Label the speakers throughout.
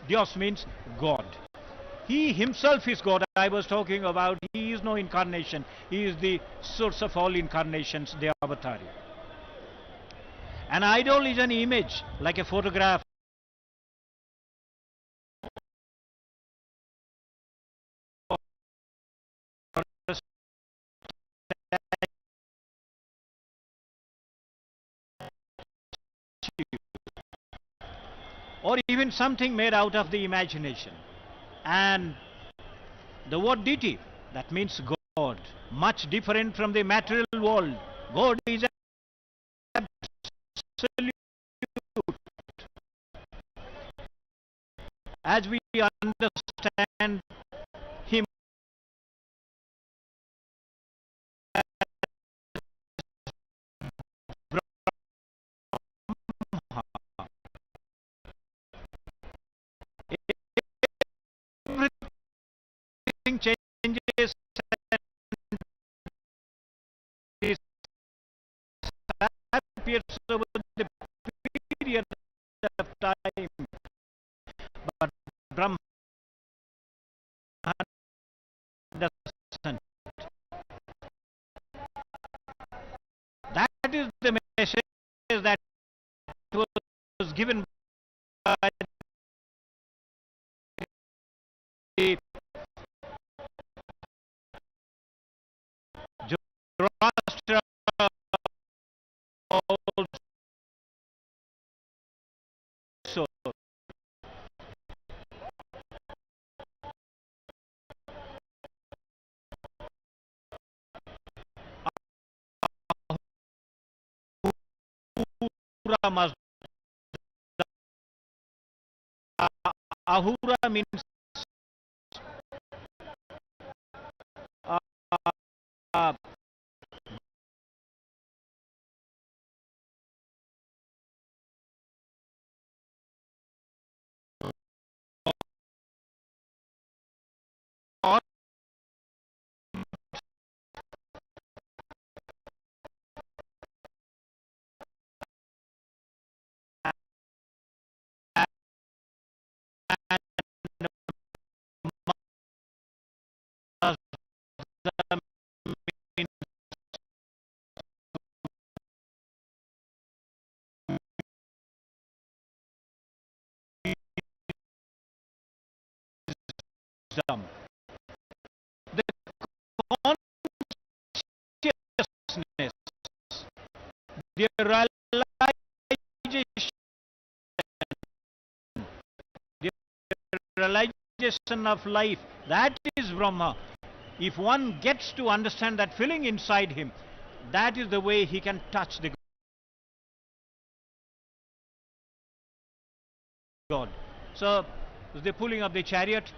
Speaker 1: Dios means God. He himself is God. I was talking about, he is no incarnation. He is the source of all incarnations, the avatar. An idol is an image, like a photograph, or even something made out of the imagination. And the word deity, that means God, much different from the material world. God is absolute. As we understand him, everything changes and disappears over the period of time. But Brahma doesn't. That is the message that was given by the Zoroaster also. Ahura means uh, uh, wisdom. The consciousness, the realization of life, that is Brahma. If one gets to understand that feeling inside him, that is the way he can touch the God. So, the pulling of the chariot,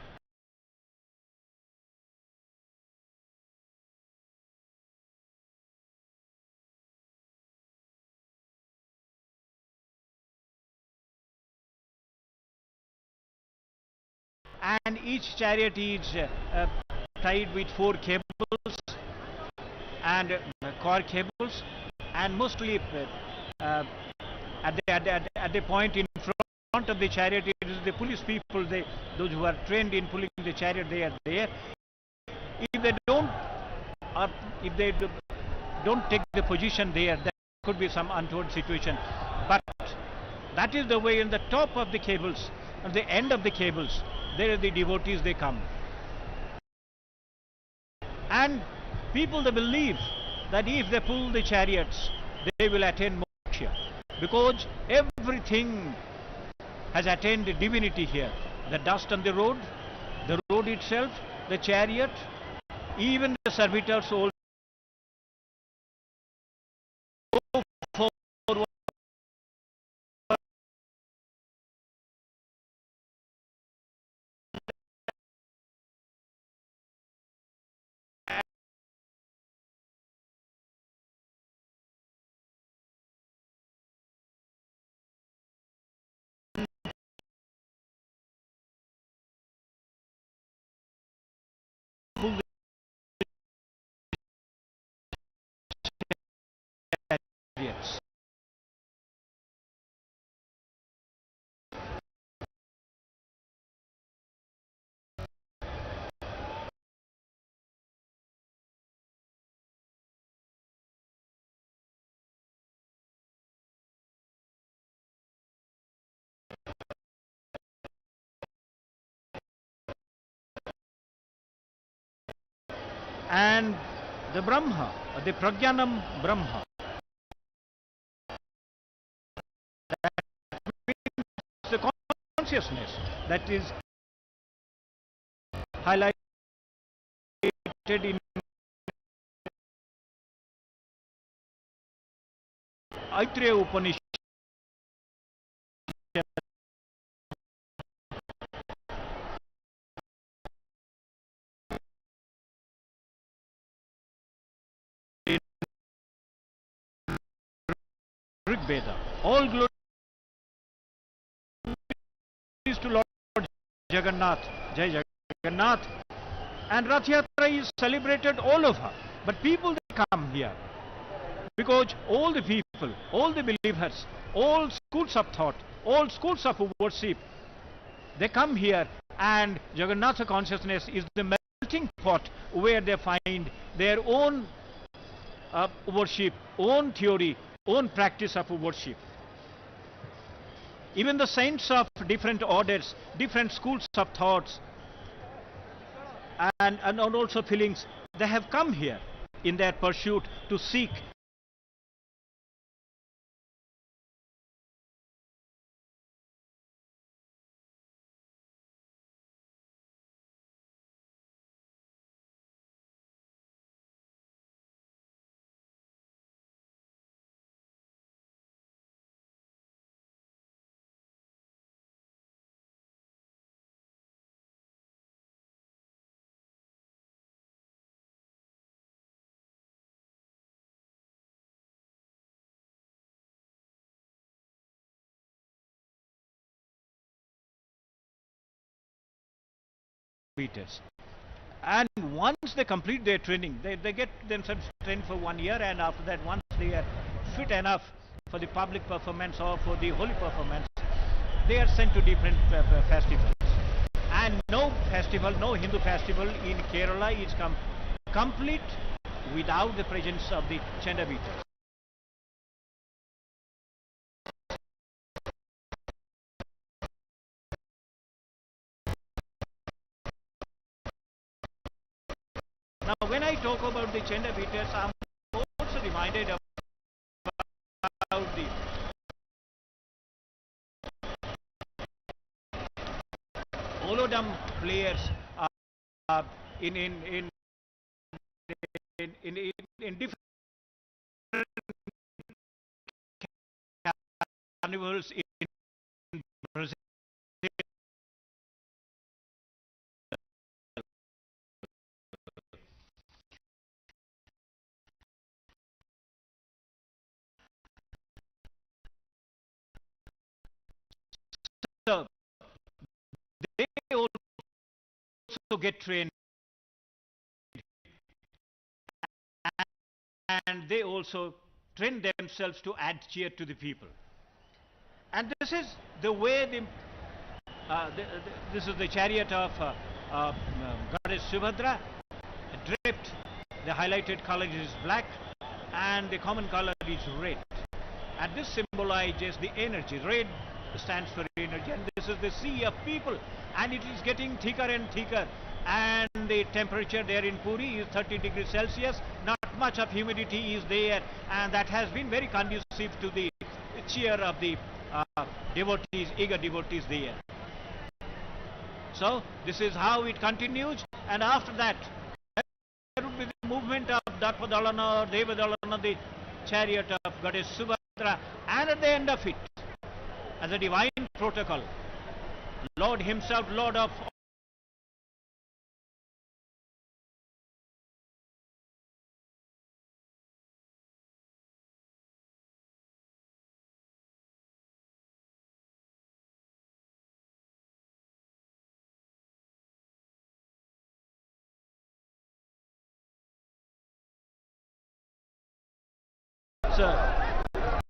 Speaker 1: and each chariot is tied with 4 cables and cord cables, and mostly at the point in front of the chariot, it is the police people, those who are trained in pulling the chariot, they are there. If they don't, or if they don't take the position there, there could be some untoward situation. But that is the way. In the top of the cables, at the end of the cables, there are the devotees, they come. And people, they believe that if they pull the chariots, they will attain moksha. Because everything has attained divinity here. The dust on the road itself, the chariot, even the servitors all go forward. Pull And the Brahma, the Prajnanam Brahma, that means the consciousness that is highlighted in Aitreya Upanishad. Rig Veda. All glory is to Lord Jagannath, Jai Jagannath. And Rathyatra is celebrated all over. But people, they come here because all the people, all the believers, all schools of thought, all schools of worship, they come here, and Jagannatha consciousness is the melting pot where they find their own worship, own theory, own practice of worship. Even the saints of different orders, different schools of thoughts, and also feelings, they have come here in their pursuit to seek meters. And once they complete their training, they get themselves trained for 1 year, and after that, once they are fit enough for the public performance or for the holy performance, they are sent to different festivals. And no festival, no Hindu festival in Kerala is complete without the presence of the Chenda beaters. Now, when I talk about the Chenda beaters, I'm also reminded about the Olodum players in different carnivals in Brazil. So they also get trained, and they also train themselves to add cheer to the people. And this is the way this is the chariot of Goddess Subhadra, draped. The highlighted color is black, and the common color is red. And this symbolizes the energy. Red stands for energy, and this is the sea of people, and it is getting thicker and thicker, and the temperature there in Puri is 30 degrees Celsius. Not much of humidity is there, and that has been very conducive to the cheer of the devotees, eager devotees there. So this is how it continues, and after that there would be the movement of Darpadalana or Devadalana, the chariot of Goddess Subhadra, and at the end of it, as a divine protocol, Lord himself, Lord of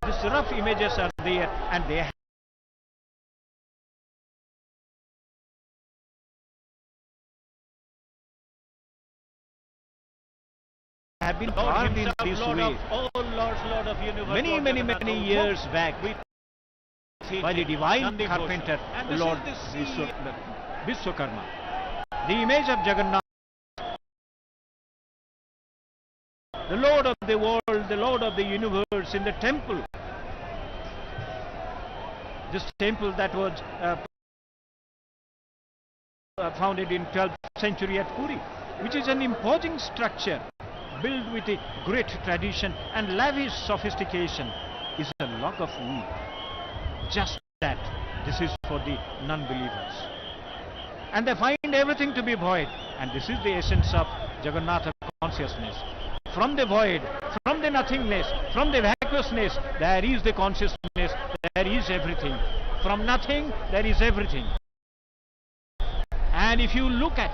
Speaker 1: these rough images are there, and they have been carved in this way many years back by the divine carpenter Lord Vishwakarma. The image of Jagannath the Lord of the world, the Lord of the universe in the temple. This temple that was founded in 12th century at Puri, which is an imposing structure built with a great tradition and lavish sophistication, is a log of wood. Just that, this is for the non-believers. And they find everything to be void. And this is the essence of Jagannatha consciousness. From the void, from the nothingness, from the vacuousness, there is the consciousness, there is everything. From nothing, there is everything. And if you look at,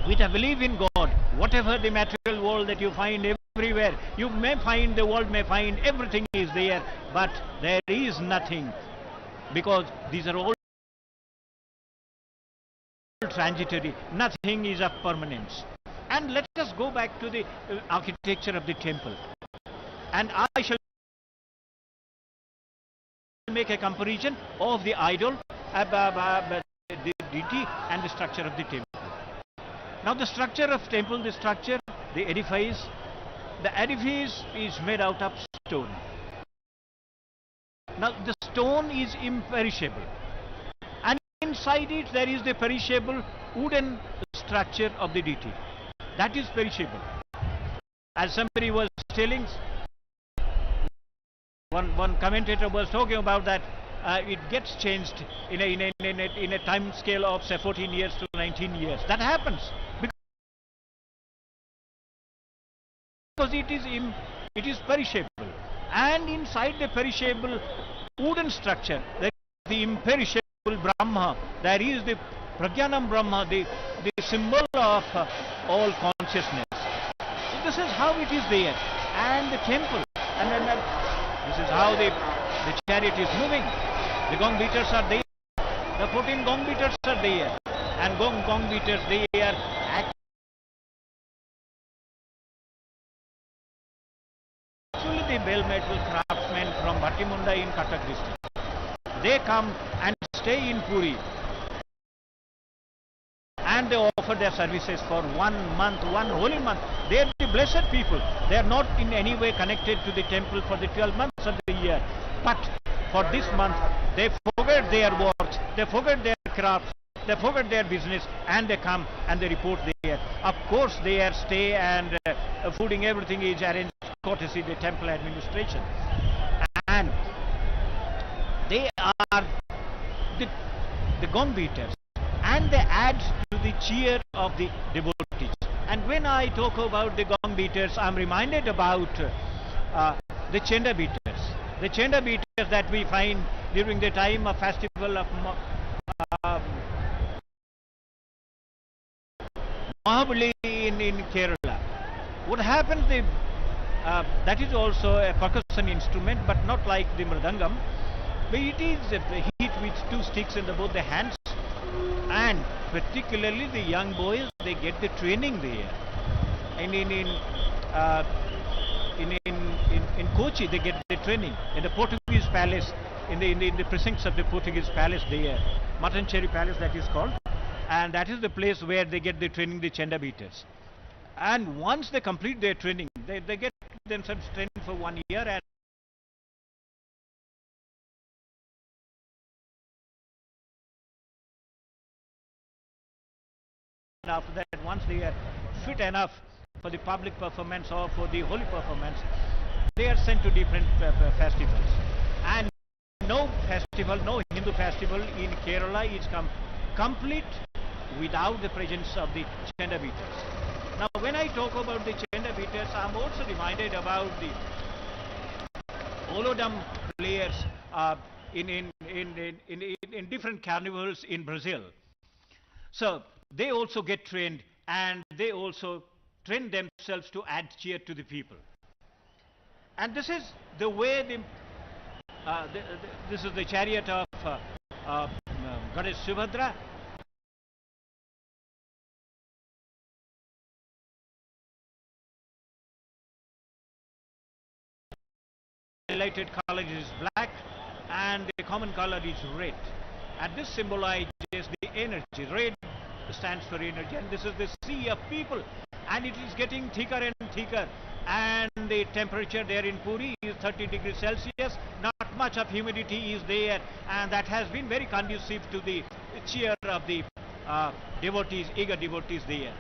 Speaker 1: with a belief in God, whatever the material world that you find everywhere, you may find, the world may find, everything is there, but there is nothing, because these are all transitory. Nothing is of permanence. And let us go back to the architecture of the temple. And I shall make a comparison of the idol, the deity, and the structure of the temple. Now the structure of temple, the edifice is made out of stone. Now the stone is imperishable. And inside it there is the perishable wooden structure of the deity. That is perishable. As somebody was telling, one commentator was talking about that it gets changed in a time scale of say 14 years to 19 years. That happens because it is perishable, and inside the perishable wooden structure there is the imperishable Brahma. There is the Prajnanam Brahma, the symbol of all consciousness. So this is how it is there, and the temple, and this is how the chariot is moving. The gong beaters are there. The 14 gong beaters are there, and gong beaters, they are actually the bell metal craftsmen from Bhattimunda in Cuttack district. They come and stay in Puri, and they offer their services for 1 month, one holy month. They are the blessed people. They are not in any way connected to the temple for the 12 months of the year. But for this month, they forget their work, they forget their crafts, they forget their business, and they come and they report there. Of course, their stay and fooding, everything is arranged courtesy the temple administration. And they are the gong beaters, and they add to the cheer of the devotees. And when I talk about the gong beaters, I'm reminded about the chenda beaters. The chenda beaters that we find during the time of festival of Mahabali in Kerala. What happens, that is also a percussion instrument, but not like the mridangam. But it is hit with 2 sticks in both the hands, and particularly the young boys, they get the training there. And in Kochi, they get the training in the Portuguese palace, in the precincts of the Portuguese palace there, Matancherry Palace that is called, and that is the place where they get the training, the chenda beaters. And once they complete their training, they get themselves trained for 1 year, and after that, once they are fit enough for the public performance or for the holy performance, they are sent to different festivals. And no festival, no Hindu festival in Kerala is complete without the presence of the chenda beaters. Now when I talk about the chenda beaters, I am also reminded about the Olodum players in different carnivals in Brazil. So they also get trained, and they also train themselves to add cheer to the people. And this is the way this is the chariot of Goddess Subhadra. Highlighted color is black, and the common color is red. And this symbolizes the energy. Red stands for energy, and this is the sea of people. and it is getting thicker and thicker. And the temperature there in Puri is 30 degrees Celsius. Not much of humidity is there, and that has been very conducive to the cheer of the devotees, eager devotees there.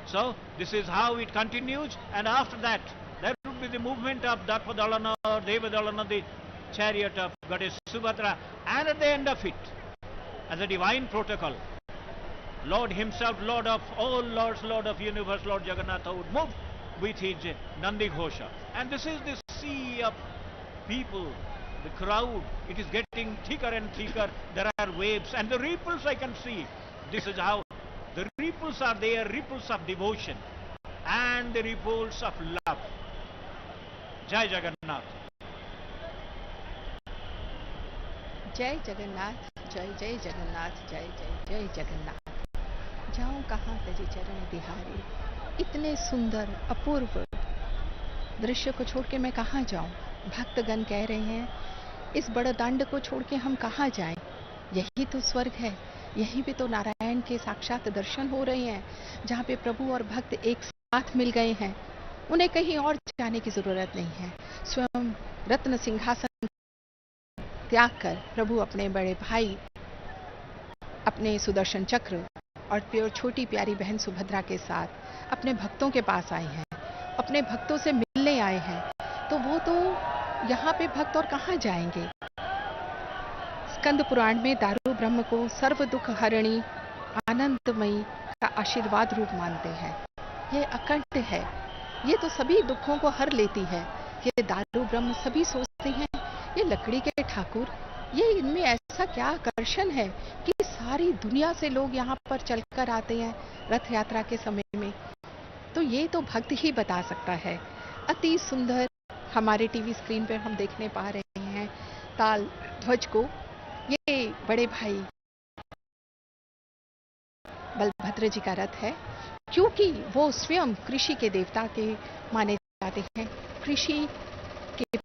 Speaker 1: So this is how it continues, and after that there would be the movement of Darpadalana or Devadalana, the chariot of Goddess Subhadra, and at the end of it, as a divine protocol, Lord himself, Lord of all lords, Lord of universe, Lord Jagannatha would move with his Nandi Ghosha. And this is the sea of people, the crowd. It is getting thicker and thicker. There are waves and the ripples I can see. This is how the ripples are there, ripples of devotion and the ripples of love. Jai Jagannath.
Speaker 2: जय जगन्नाथ, जय जय जगन्नाथ, जय जय जय जगन्नाथ। जाऊं कहाँ तजी चरण बिहारी, इतने सुंदर अपूर्व दृश्य को छोड़ के मैं कहाँ जाऊं। भक्तगण कह रहे हैं इस बड़दांड को छोड़ के हम कहाँ जाएं, यही तो स्वर्ग है, यहीं पे तो नारायण के साक्षात दर्शन हो रहे हैं, जहाँ पे प्रभु और भक्त एक साथ मिल गए हैं। उन्हें कहीं और जाने की जरूरत नहीं है। स्वयं रत्न सिंहासन त्याग कर प्रभु अपने बड़े भाई, अपने सुदर्शन चक्र और छोटी प्यारी बहन सुभद्रा के साथ अपने भक्तों के पास आए हैं, अपने भक्तों से मिलने आए हैं। तो वो तो यहाँ पे भक्त और कहाँ जाएंगे। स्कंद पुराण में दारू ब्रह्म को सर्व दुख हरणी आनंदमयी का आशीर्वाद रूप मानते हैं। ये अखंड है, ये तो सभी दुखों को हर लेती है। ये दारू ब्रह्म सभी सोचते हैं ये लकड़ी के ठाकुर, ये इनमें ऐसा क्या आकर्षण है कि सारी दुनिया से लोग यहाँ पर चलकर आते हैं रथ यात्रा के समय में। तो ये तो भक्त ही बता सकता है। अति सुंदर हमारे टीवी स्क्रीन पर हम देखने पा रहे हैं ताल ध्वज को। ये बड़े भाई बलभद्र जी का रथ है, क्योंकि वो स्वयं कृषि के देवता के माने जाते हैं। कृषि के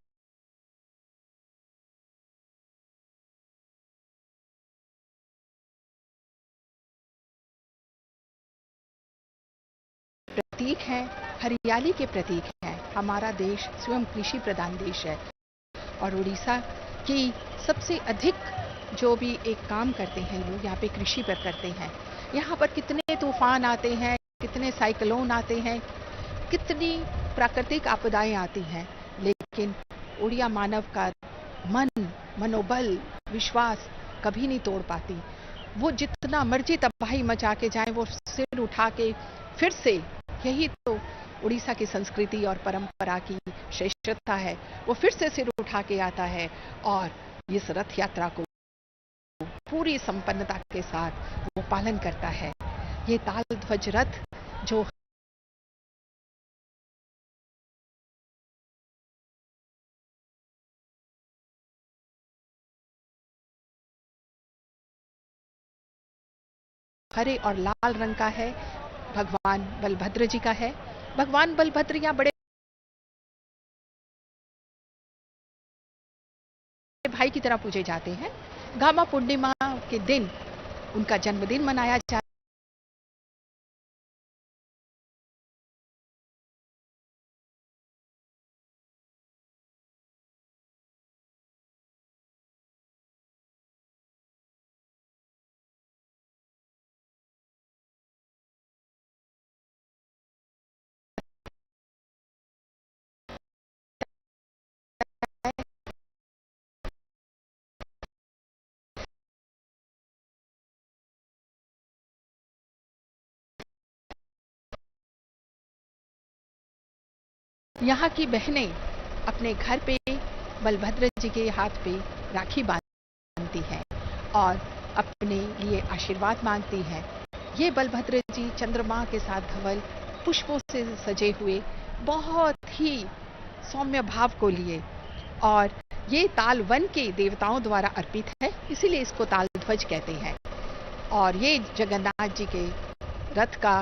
Speaker 2: प्रतीक है, हरियाली के प्रतीक है। हमारा देश स्वयं कृषि प्रधान देश है और उड़ीसा की सबसे अधिक जो भी एक काम करते हैं लोग यहाँ पे कृषि पर करते हैं। यहाँ पर कितने तूफान आते हैं, कितने साइक्लोन आते हैं, कितनी प्राकृतिक आपदाएं आती हैं, लेकिन उड़िया मानव का मन, मनोबल, विश्वास कभी नहीं तोड़ पाती। वो जितना मर्जी तबाही मचा के जाए, वो सिर उठा के फिर से, यही तो उड़ीसा की संस्कृति और परंपरा की श्रेष्ठता है, वो फिर से सिर उठा के आता है और इस रथ यात्रा को पूरी संपन्नता के साथ वो पालन करता है। ये ताल ध्वज रथ जो हरे और लाल रंग का है, भगवान बलभद्र जी का है। भगवान बलभद्र यहाँ बड़े भाई की तरह पूजे जाते हैं। गामा पूर्णिमा के दिन उनका जन्मदिन मनाया जाता यहाँ की बहनें अपने घर पे बलभद्र जी के हाथ पे राखी बांधती हैं और अपने लिए आशीर्वाद मांगती हैं। ये बलभद्र जी चंद्रमा के साथ धवल पुष्पों से सजे हुए बहुत ही सौम्य भाव को लिए, और ये ताल वन के देवताओं द्वारा अर्पित है, इसीलिए इसको ताल ध्वज कहते हैं। और ये जगन्नाथ जी के रथ का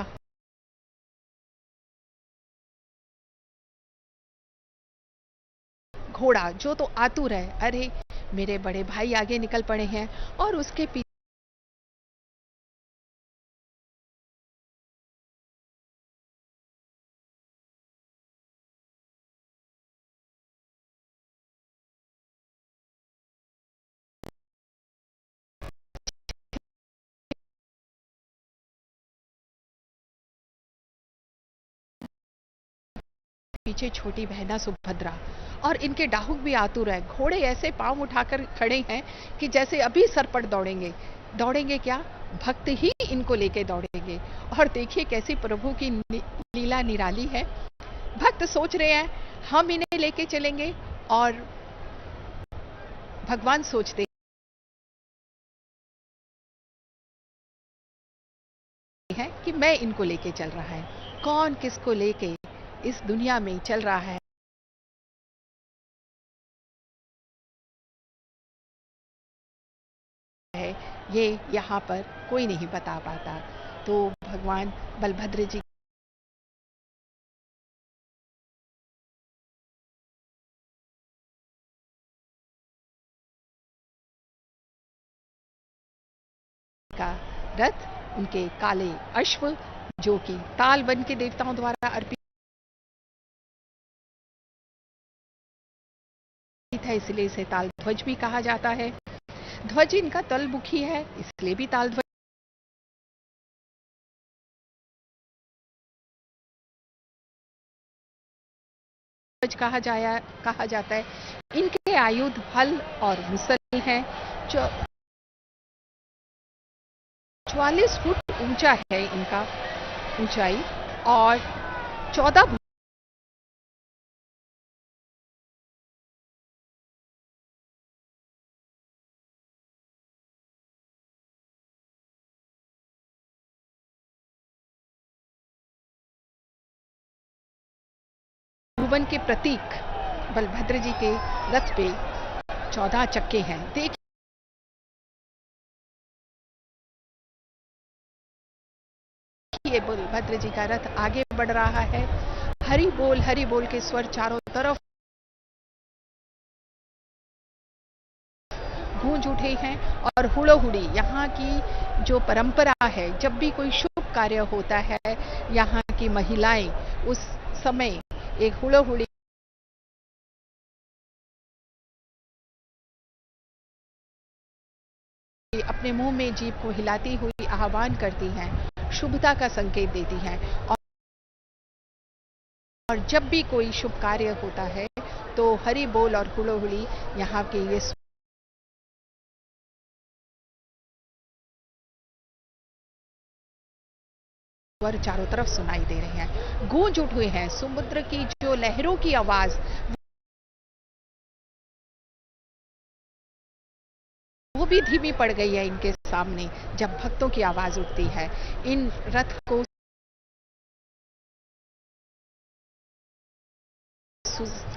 Speaker 2: घोड़ा जो तो आतुर है, अरे मेरे बड़े भाई आगे निकल पड़े हैं, और उसके पीछे पीछे छोटी बहना सुभद्रा, और इनके डाहुक भी आतुर है। घोड़े ऐसे पांव उठाकर खड़े हैं कि जैसे अभी सरपट दौड़ेंगे। दौड़ेंगे क्या, भक्त ही इनको लेके दौड़ेंगे। और देखिए कैसी प्रभु की लीला निराली है। भक्त सोच रहे हैं हम इन्हें लेके चलेंगे, और भगवान सोचते हैं कि मैं इनको लेके चल रहा है। कौन किसको लेके इस दुनिया में चल रहा है ये यहाँ पर कोई नहीं बता पाता। तो भगवान बलभद्र जी का रथ, उनके काले अश्व जो कि ताल बन के देवताओं द्वारा अर्पित है, इसलिए इसे ताल ध्वज भी कहा जाता है। ध्वज इनका तलमुखी है, इसलिए भी ताल ध्वज कहा जाता है। इनके आयुध हल और मुसल हैं। 44 फुट ऊंचा है इनका ऊंचाई, और 14 भुवन के प्रतीक बलभद्र जी के रथ पे 14 चक्के हैं। देखिए बलभद्र जी का रथ आगे बढ़ रहा है। हरि बोल के स्वर चारों तरफ गूंज उठे हैं। और हुड़ोहुड़ी यहाँ की जो परंपरा है, जब भी कोई शुभ कार्य होता है, यहाँ की महिलाएं उस समय एक हुड़ोहुड़ी अपने मुंह में जीभ को हिलाती हुई आह्वान करती हैं, शुभता का संकेत देती हैं। और जब भी कोई शुभ कार्य होता है तो हरि बोल और हुड़ोहुड़ी यहाँ के ये स्वर चारों तरफ सुनाई दे रहे हैं, गूंज उठे हैं। समुद्र की जो लहरों की आवाज वो भी धीमी पड़ गई है इनके सामने, जब भक्तों की आवाज उठती है। इन रथ को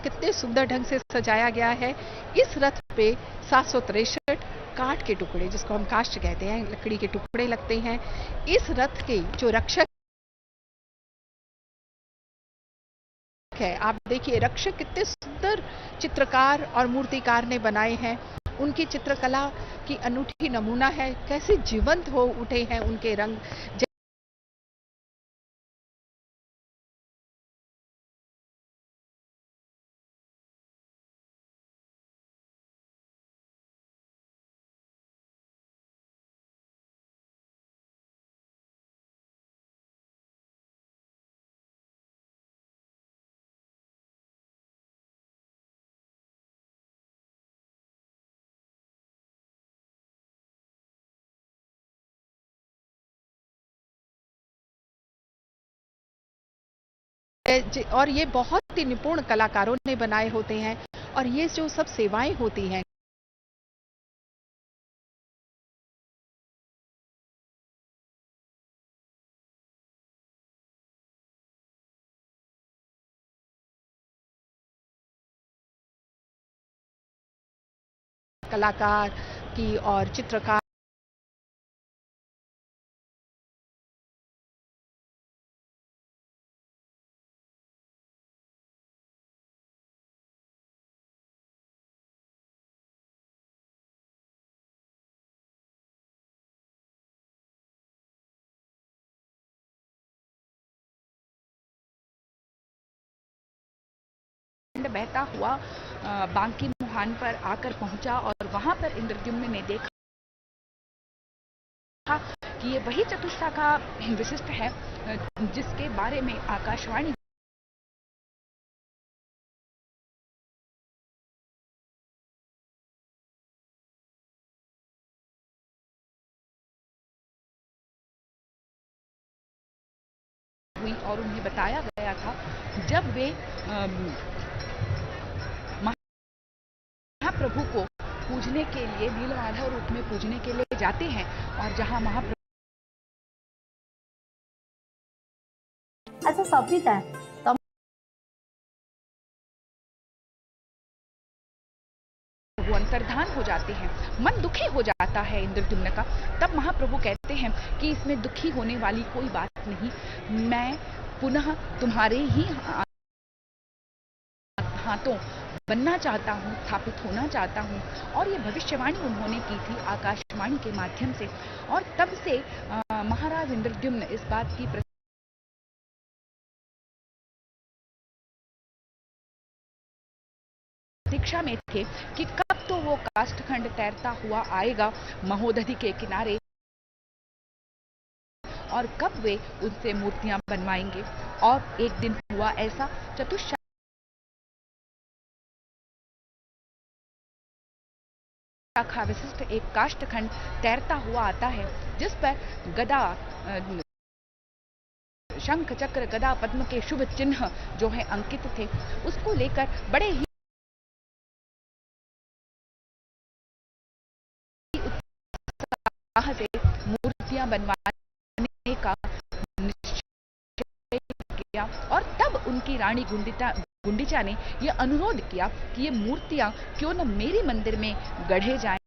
Speaker 2: कितने सुंदर ढंग से सजाया गया है। इस रथ पे 763 काठ के टुकड़े, जिसको हम काष्ठ कहते हैं, लकड़ी के टुकड़े लगते हैं। इस रथ के जो रक्षक है, आप देखिए रक्षक कितने सुंदर चित्रकार और मूर्तिकार ने बनाए हैं। उनकी चित्रकला की अनूठी नमूना है, कैसे जीवंत हो उठे हैं उनके रंग। और ये बहुत ही निपुण कलाकारों ने बनाए होते हैं। और ये जो सब सेवाएं होती हैं, कलाकार की और चित्रकार
Speaker 3: बहता हुआ बांकी मुहान पर आकर पहुंचा, और वहां पर इंद्रद्युम्न ने देखा कि ये वही चतुष्टा का विशिष्ट है जिसके बारे में आकाशवाणी और उन्हें बताया गया था जब वे महाप्रभु को पूजने के लिए नीलमाधव रूप में पूजने के लिए जाते हैं और जहां महाप्रभु
Speaker 4: अच्छा सविता तम
Speaker 3: वो अंतर्धान हो जाते हैं, मन दुखी हो जाता है इंद्रद्युम्न का। तब महाप्रभु कहते हैं कि इसमें दुखी होने वाली कोई बात नहीं, मैं पुनः तुम्हारे ही हाथों बनना चाहता हूँ, स्थापित होना चाहता हूँ। और ये भविष्यवाणी उन्होंने की थी आकाशवाणी के माध्यम से। और तब से महाराज इंद्रद्युम्न इस बात की प्रतीक्षा में थे कि कब तो वो काष्ठखंड तैरता हुआ आएगा महोदधि के किनारे और कब वे उनसे मूर्तियां बनवाएंगे। और एक दिन हुआ ऐसा, चतुष्शाखा विशिष्ट एक काष्ठखंड तैरता हुआ आता है जिस पर गदा, शंख चक्र गदा पद्म के शुभ चिन्ह जो है अंकित थे। उसको लेकर बड़े ही उत्साह से मूर्तियां बनवाने का निश्चय किया। और तब उनकी रानी गुंडिचा ने यह अनुरोध किया कि ये मूर्तियां क्यों न मेरे मंदिर में गढ़े जाएं